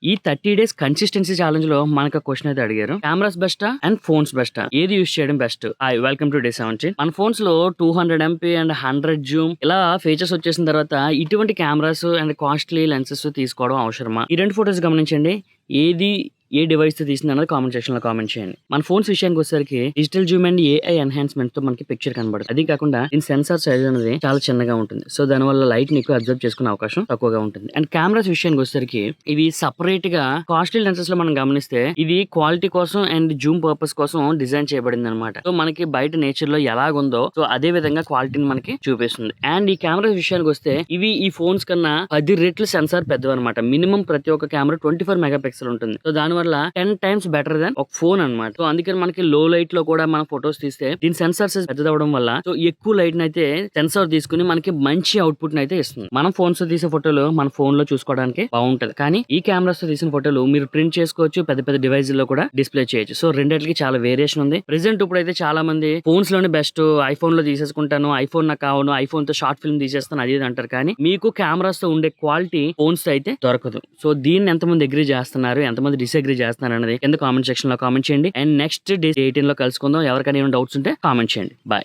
ఈ 30 days consistency challenge లో మనకు క్వశ్చన్ అయితే అడిగారు. కెమెరాస్ బెస్టా అండ్ ఫోన్స్ బెస్టా, ఏది యూస్ చేయడం best? Hi, welcome to day 17. మన ఫోన్స్ లో 200 MP అండ్ 100 జూమ్ ఇలా ఫీచర్స్ వచ్చేసిన తర్వాత ఇటువంటి కెమెరాస్ అండ్ కాస్ట్లీ లెన్సెస్ తీసుకోవడం అవసరమా? ఈ రెండు ఫోటోస్ గమనించండి. ఏది ఏ డివైస్ తో తీసింది అన్నది కామెంట్ సెక్షన్ లో కామెంట్ చేయండి. మన ఫోన్స్ విషయానికి వచ్చేసరికి digital Zoom and AI enhancement తో మనకి పిక్చర్ కనబడుతుంది. అది కాకుండా దీని సెన్సార్ సైజ్ అనేది చాలా చిన్నగా ఉంటుంది. సో దానివల్ల లైట్ ని ఎక్కువ అబ్జర్వ్ చేసుకునే అవకాశం తక్కువగా ఉంటుంది. అండ్ కెమెరాస్ విషయానికి వచ్చేసరికి ఇవి సపరేట్ గా కాస్ట్లీ లెన్సెస్ లో మనం గమనిస్తే ఇది క్వాలిటీ కోసం అండ్ జూమ్ పర్పస్ కోసం డిజైన్ చేయబడింది అనమాట. సో మనకి బయట నేచర్ లో ఎలాగుందో సో అదే విధంగా క్వాలిటీని మనకి చూపిస్తుంది. అండ్ ఈ కెమెరాస్ విషయానికి వస్తే ఇవి ఈ ఫోన్స్ కన్నా 10 రెట్లు సెన్సార్ పెద్దవి అనమాట. మినిమం ప్రతి ఒక్క కెమెరా 24 మెగా పిక్సెల్ ఉంటుంది. సో దాని వల్ల 10 టైమ్స్ బెటర్ దాన్ ఒక ఫోన్ అనమాట. సో అందుకని మనకి లో లైట్ లో కూడా మనం ఫొటోస్ తీస్తే దీని సెన్సార్ సైజ్ పెద్దదవడం వల్ల సో ఎక్కువ లైట్ అయితే సెన్సార్ తీసుకుని మనకి మంచి అవుట్పుట్ అయితే ఇస్తుంది. మనం ఫోన్స్ తో తీసే ఫోటోలు మన ఫోన్ లో చూసుకోవడానికి బాగుంటది. కానీ ఈ కెమెరాస్ తో తీసిన ఫోటోలు మీరు ప్రింట్ చేసుకోవచ్చు, పెద్ద పెద్ద డివైస్ లో కూడా డిస్ప్లే చేయొచ్చు. సో రెండింటికి చాలా వేరియేషన్ ఉంది. ప్రెసెంట్ ఇప్పుడైతే చాలా మంది ఫోన్స్ లోనే బెస్ట్, ఐఫోన్ లో తీసేసుకుంటాను, ఐఫోన్ నాకు కావను, ఐఫోన్ తో షార్ట్ ఫిల్మ్ తీసేస్తాను అది అంటారు. కానీ మీకు కెమెరాస్ తో ఉండే క్వాలిటీ ఫోన్స్ తో అయితే దొరకదు. సో దీన్ని ఎంతమంది అగ్రీ చేస్తున్నారు, ఎంతమంది డిసగ్రీ చేస్తున్నారు అనేది కింద కామెంట్ సెక్షన్ లో కామెంట్ చేయండి. అండ్ నెక్స్ట్ డే 18 లో కలుసుకుందాం. ఎవరికైనా ఏమైనా డౌట్స్ ఉంటే కామెంట్ చేయండి. బాయ్.